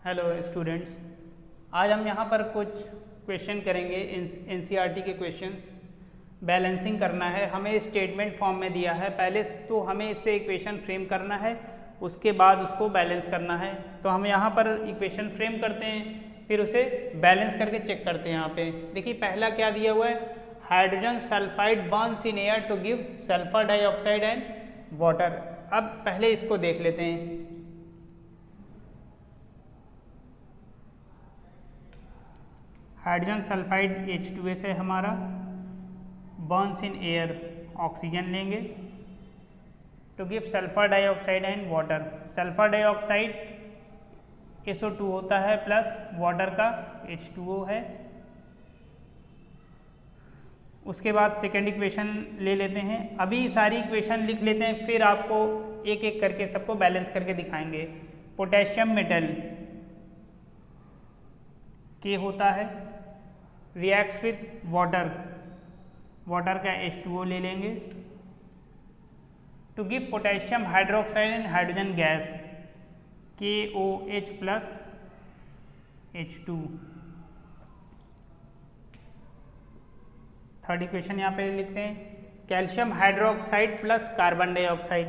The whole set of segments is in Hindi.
हेलो स्टूडेंट्स, आज हम यहाँ पर कुछ क्वेश्चन करेंगे। एनसीईआरटी के क्वेश्चंस बैलेंसिंग करना है। हमें स्टेटमेंट फॉर्म में दिया है, पहले तो हमें इससे इक्वेशन फ्रेम करना है, उसके बाद उसको बैलेंस करना है। तो हम यहाँ पर इक्वेशन फ्रेम करते हैं, फिर उसे बैलेंस करके चेक करते हैं। यहाँ पे देखिए पहला क्या दिया हुआ है, hydrogen sulphide burns in air to give sulphur dioxide and water. अब पहले इसको देख लेते हैं। हाइड्रोजन सल्फाइड H2S है हमारा, बर्न्स इन एयर, ऑक्सीजन लेंगे to give sulphur dioxide and water. Sulphur dioxide SO2 होता है प्लस वाटर का H2O है। उसके बाद सेकेंड इक्वेशन ले लेते हैं। अभी सारी इक्वेशन लिख लेते हैं, फिर आपको एक एक करके सबको बैलेंस करके दिखाएंगे। पोटेशियम मेटल के होता है, रिएक्ट्स विथ वाटर, वाटर का H2O ले लेंगे to give potassium hydroxide and hydrogen gas KOH plus H2। Third equation यहाँ पे लिखते हैं, calcium hydroxide plus carbon dioxide.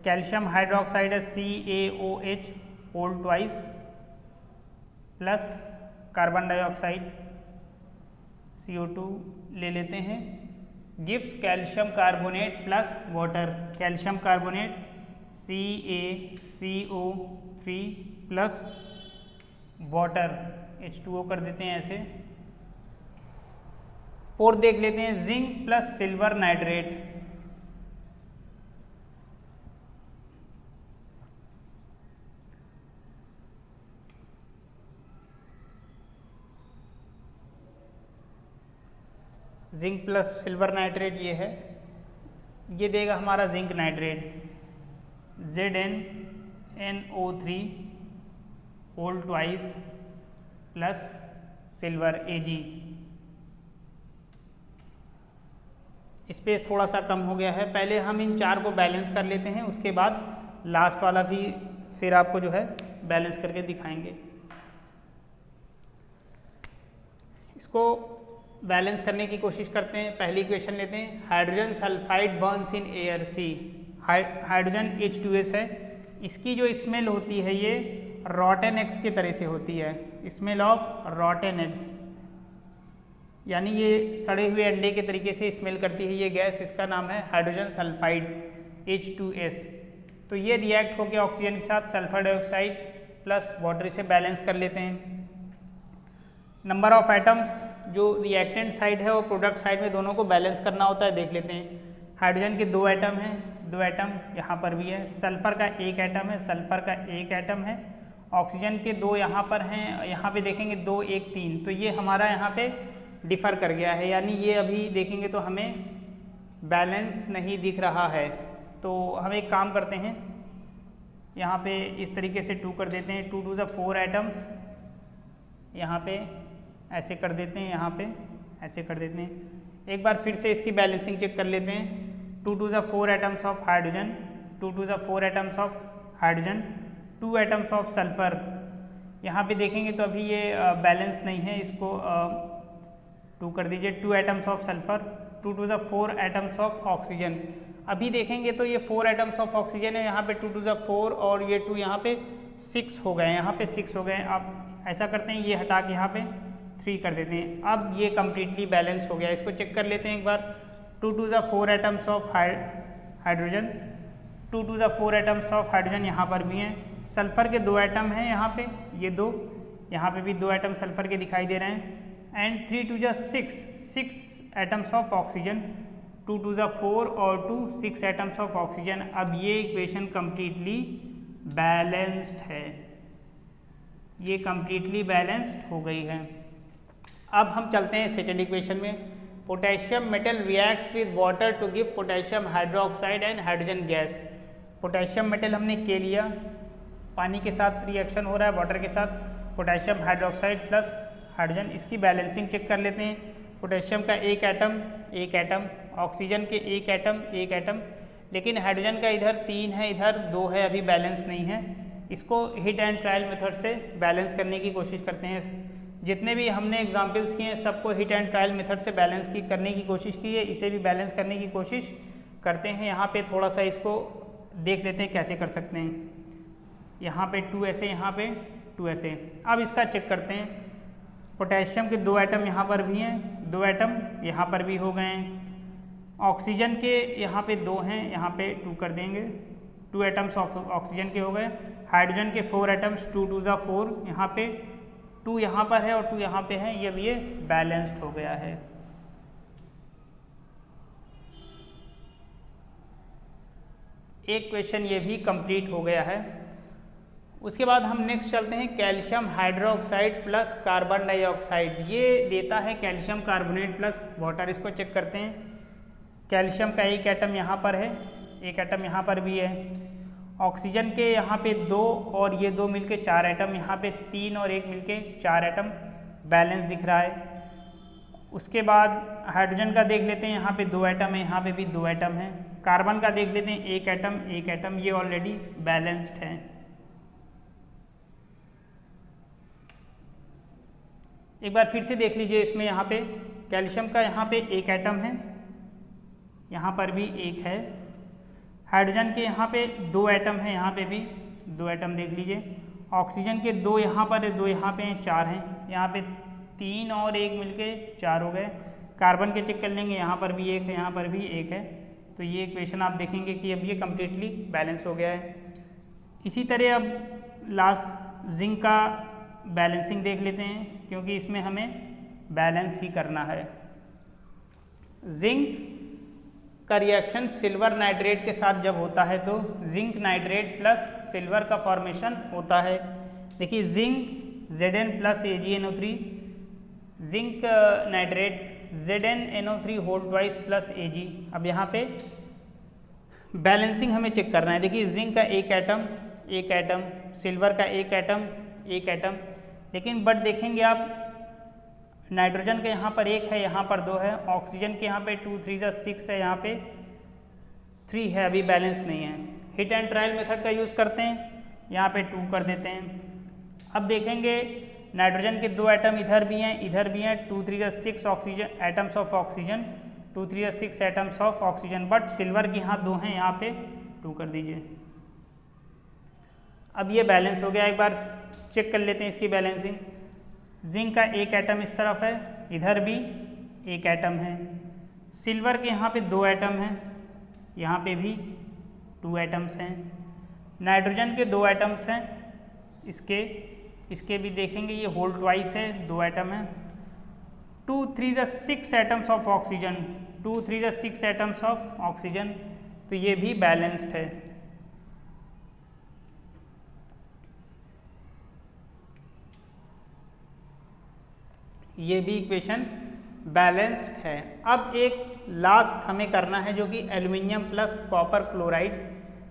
Calcium hydroxide है CaOH whole twice plus carbon dioxide CO2 ले लेते हैं, gives calcium carbonate plus water. Calcium carbonate CaCO3 plus water H2O कर देते हैं ऐसे। और देख लेते हैं zinc plus silver nitrate. Zinc plus silver nitrate ये है, ये देगा हमारा zinc nitrate ZnNO3 whole twice plus silver Ag। Space थोड़ा सा कम हो गया है, पहले हम इन चार को बैलेंस कर लेते हैं, उसके बाद लास्ट वाला भी फिर आपको जो है बैलेंस करके दिखाएंगे। इसको बैलेंस करने की कोशिश करते हैं। पहली इक्वेशन लेते हैं, hydrogen sulphide burns in air C। Hydrogen H2S है, इसकी जो स्मेल होती है ये रॉटन एग्स की तरह से होती है, स्मेल ऑफ रॉटन एग्स, यानी ये सड़े हुए अंडे के तरीके से स्मेल करती है ये गैस। इसका नाम है हाइड्रोजन सल्फाइड H2S। तो ये रिएक्ट होकर ऑक्सीजन के साथ सल्फर डाइऑक्साइड प्लस वाटर से बैलेंस कर लेते हैं। नंबर ऑफ एटम्स, जो रिएक्टेंट साइड है और प्रोडक्ट साइड में दोनों को बैलेंस करना होता है, देख लेते हैं। हाइड्रोजन के 2 एटम हैं, 2 एटम यहाँ पर भी है। सल्फर का 1 एटम है, सल्फर का 1 एटम है। ऑक्सीजन के 2 यहाँ पर हैं, यहाँ पे देखेंगे 2 1 3, तो ये हमारा यहाँ पे डिफ़र कर गया है, यानी ये अभी देखेंगे तो हमें बैलेंस नहीं दिख रहा है। तो हम एक काम करते हैं, यहाँ पे इस तरीके से 2 कर देते हैं, 2 to the 4 एटम्स, यहाँ पे ऐसे कर देते हैं, यहाँ पे ऐसे कर देते हैं। एक बार फिर से इसकी बैलेंसिंग चेक कर लेते हैं। 2 to the 4 atoms of hydrogen, 2 to the 4 atoms of hydrogen, 2 atoms of sulphur. यहाँ पे देखेंगे तो अभी ये बैलेंस नहीं है, इसको 2 कर दीजिए। 2 atoms of sulphur, 2 to the 4 atoms of oxygen. अभी देखेंगे तो ये 4 एटम्स ऑफ ऑक्सीजन है, यहाँ पे 2 to the 4 और ये 2 यहाँ पे 6 हो गए हैं, यहाँ पे 6 हो गए हैं। अब ऐसा करते हैं, ये हटा के यहाँ पे 3 कर देते हैं। अब ये कम्प्लीटली बैलेंस हो गया, इसको चेक कर लेते हैं एक बार। 2 to the 4 atoms of hydrogen, 2 to the 4 atoms of hydrogen यहाँ पर भी हैं। सल्फर के 2 एटम हैं यहाँ पे, ये 2, यहाँ पे भी 2 एटम सल्फर के दिखाई दे रहे हैं। And 3 to the 6 atoms of oxygen, 2 to the 4 और 2 6 एटम्स ऑफ ऑक्सीजन। अब ये इक्वेशन कम्प्लीटली बैलेंस्ड है, ये कम्प्लीटली बैलेंस्ड हो गई है। अब हम चलते हैं सेकेंड इक्वेशन में। Potassium metal reacts with water to give potassium hydroxide and hydrogen gas. Potassium metal हमने के लिया, पानी के साथ रिएक्शन हो रहा है वाटर के साथ, पोटेशियम हाइड्रोक्साइड प्लस हाइड्रोजन। इसकी बैलेंसिंग चेक कर लेते हैं। पोटेशियम का 1 एटम, ऑक्सीजन के 1 एटम, लेकिन हाइड्रोजन का इधर 3 है, इधर 2 है, अभी बैलेंस नहीं है। इसको हिट एंड ट्रायल मेथड से बैलेंस करने की कोशिश करते हैं। जितने भी हमने एग्जाम्पल्स किए हैं सबको हिट एंड ट्रायल मेथड से बैलेंस करने की कोशिश की है, इसे भी बैलेंस करने की कोशिश करते हैं। यहाँ पे थोड़ा सा इसको देख लेते हैं कैसे कर सकते हैं। यहाँ पे 2 ऐसे, यहाँ पे 2 ऐसे। अब इसका चेक करते हैं। पोटेशियम के 2 एटम यहाँ पर भी हैं, 2 एटम यहाँ पर भी हो गए हैं। ऑक्सीजन के यहाँ पे 2 हैं, यहाँ पे 2 कर देंगे, 2 एटम्स ऑक्सीजन के हो गए। हाइड्रोजन के 4 एटम्स, 2 2 ज़ा 4, यहाँ पे 2 यहाँ पर है और 2 यहाँ पे है, ये बैलेंस्ड हो गया है। एक क्वेश्चन ये भी कंप्लीट हो गया है। उसके बाद हम नेक्स्ट चलते हैं calcium hydroxide plus carbon dioxide. ये देता है कैल्शियम कार्बोनेट प्लस वाटर। इसको चेक करते हैं। कैल्शियम का एक एटम यहाँ पर है, एक एटम यहाँ पर भी है। ऑक्सीजन के यहाँ पे 2 और ये 2 मिलके 4 एटम, यहाँ पे 3 और 1 मिलके 4 एटम बैलेंस दिख रहा है। उसके बाद हाइड्रोजन का देख लेते हैं, यहाँ पे 2 एटम है, यहाँ पे भी 2 एटम है। कार्बन का देख लेते हैं, एक एटम, ये ऑलरेडी बैलेंस्ड है। एक बार फिर से देख लीजिए इसमें, यहाँ पे कैल्शियम का यहाँ पे एक एटम है, यहाँ पर भी एक है। हाइड्रोजन के यहाँ पे 2 एटम है, यहाँ पे भी 2 एटम देख लीजिए। ऑक्सीजन के 2 यहाँ पर है, 2 यहाँ पे हैं, 4 हैं। यहाँ पे 3 और 1 मिलके 4 हो गए। कार्बन के चेक कर लेंगे, यहाँ पर भी 1 है, यहाँ पर भी 1 है। तो ये इक्वेशन आप देखेंगे कि अब ये कम्प्लीटली बैलेंस हो गया है। इसी तरह अब लास्ट जिंक का बैलेंसिंग देख लेते हैं, क्योंकि इसमें हमें बैलेंस ही करना है। जिंक का रिएक्शन सिल्वर नाइट्रेट के साथ जब होता है तो जिंक नाइट्रेट प्लस सिल्वर का फॉर्मेशन होता है। देखिए zinc Zn plus AgNO3, zinc nitrate ZnNO3 whole twice plus Ag। अब यहाँ पे बैलेंसिंग हमें चेक करना है। देखिए जिंक का एक एटम, सिल्वर का एक एटम, लेकिन बट देखेंगे आप नाइट्रोजन के यहाँ पर 1 है, यहाँ पर 2 है। ऑक्सीजन के यहाँ पे 2 3 ज़ा 6 है, यहाँ पे 3 है, अभी बैलेंस नहीं है। हिट एंड ट्रायल मेथड का यूज़ करते हैं, यहाँ पे 2 कर देते हैं। अब देखेंगे नाइट्रोजन के 2 एटम इधर भी हैं, इधर भी हैं, 2 3 ज़ा 6 ऑक्सीजन एटम्स ऑफ ऑक्सीजन, 2 3 ज़ा 6 atoms of oxygen. But silver के यहाँ 2 हैं, यहाँ पे 2 कर दीजिए। अब ये बैलेंस हो गया। एक बार चेक कर लेते हैं इसकी बैलेंसिंग। जिंक का एक एटम इस तरफ है, इधर भी एक एटम है। सिल्वर के यहाँ पे 2 एटम हैं, यहाँ पे भी 2 एटम्स हैं। नाइट्रोजन के 2 एटम्स हैं, इसके भी देखेंगे ये होल ट्वाइस है, 2 एटम है। 2 3 ज़ा 6 एटम्स ऑफ ऑक्सीजन, 2 3 ज़ा 6 एटम्स ऑफ ऑक्सीजन, तो ये भी बैलेंस्ड है। ये भी इक्वेशन बैलेंस्ड है। अब एक लास्ट हमें करना है जो कि aluminium plus copper chloride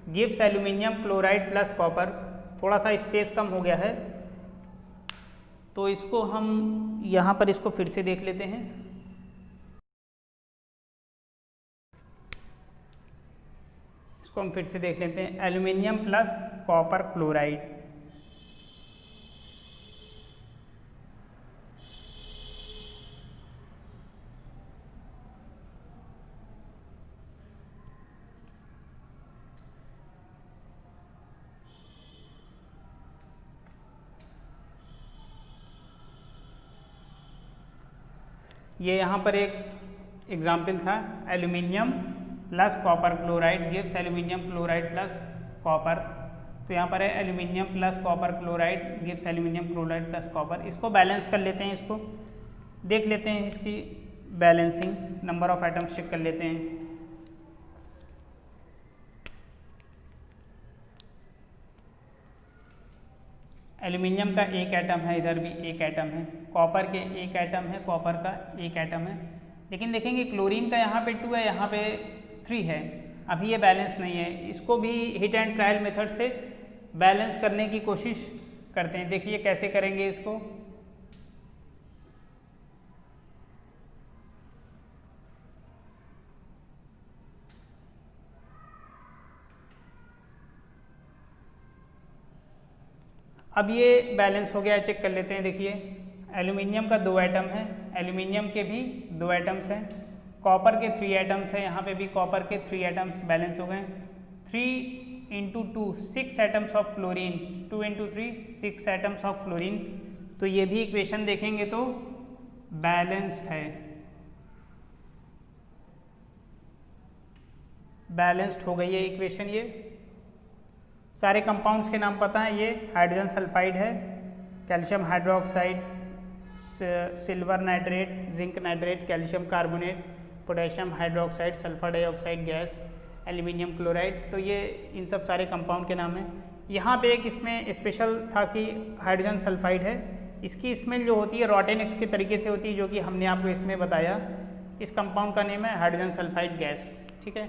gives aluminium chloride plus copper. थोड़ा सा स्पेस कम हो गया है तो इसको हम यहाँ पर इसको फिर से देख लेते हैं। इसको हम फिर से देख लेते हैं, एल्युमिनियम प्लस कॉपर क्लोराइड। ये यहाँ पर एक एग्जाम्पल था, aluminium plus copper chloride gives aluminium chloride plus copper. तो यहाँ पर है aluminium plus copper chloride gives aluminium chloride plus copper. इसको बैलेंस कर लेते हैं, इसको देख लेते हैं, इसकी balancing number of atoms check कर लेते हैं। एल्युमिनियम का एक एटम है, इधर भी एक एटम है। कॉपर के एक एटम है, कॉपर का एक एटम है। लेकिन देखेंगे क्लोरीन का यहाँ पे 2 है, यहाँ पे 3 है, अभी ये बैलेंस नहीं है। इसको भी हिट एंड ट्रायल मेथड से बैलेंस करने की कोशिश करते हैं। देखिए कैसे करेंगे इसको। अब ये बैलेंस हो गया, चेक कर लेते हैं। देखिए एल्यूमिनियम का 2 एटम है, एल्यूमिनियम के भी 2 एटम्स हैं, कॉपर के 3 एटम्स हैं, यहाँ पे भी कॉपर के 3 एटम्स बैलेंस हो गए। 3 × 2 6 atoms of chlorine, 2 × 3 6 atoms of chlorine. तो ये भी इक्वेशन देखेंगे तो बैलेंस्ड है, बैलेंस्ड हो गई है इक्वेशन। ये सारे कंपाउंड्स के नाम पता है। ये हाइड्रोजन सल्फाइड है, calcium hydroxide, silver nitrate, zinc nitrate, calcium carbonate, potassium hydroxide, sulphur dioxide gas, aluminium chloride. तो ये इन सब सारे कंपाउंड के नाम हैं। यहाँ पे एक इसमें स्पेशल था कि हाइड्रोजन सल्फाइड है, इसकी स्मेल जो होती है रॉटेनेक्स के तरीके से होती है, जो कि हमने आपको इसमें बताया। इस कंपाउंड का नेम है हाइड्रोजन सल्फाइड गैस, ठीक है।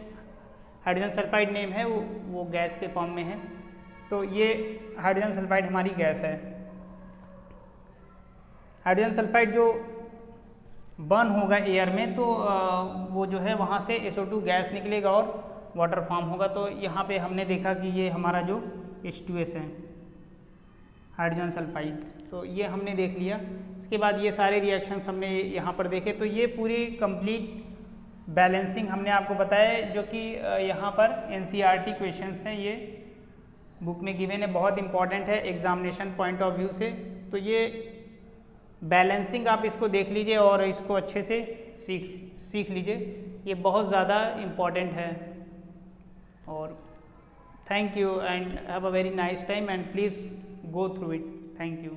हाइड्रोजन सल्फाइड नेम है, वो गैस के फॉर्म में है। तो ये हाइड्रोजन सल्फाइड हमारी गैस है। हाइड्रोजन सल्फाइड जो बर्न होगा एयर में तो वो जो है वहाँ से SO2 गैस निकलेगा और वाटर फॉर्म होगा। तो यहाँ पे हमने देखा कि ये हमारा जो H2S है हाइड्रोजन सल्फाइड, तो ये हमने देख लिया। इसके बाद ये सारे रिएक्शंस हमने यहाँ पर देखे। तो ये पूरी कंप्लीट बैलेंसिंग हमने आपको बताया, जो कि यहाँ पर NCERT क्वेश्चंस हैं, ये बुक में गिवन है, बहुत इंपॉर्टेंट है एग्जामिनेशन पॉइंट ऑफ व्यू से। तो ये बैलेंसिंग आप इसको देख लीजिए और इसको अच्छे से सीख लीजिए, ये बहुत ज़्यादा इम्पॉर्टेंट है। और thank you and have a very nice time and please go through it. Thank you.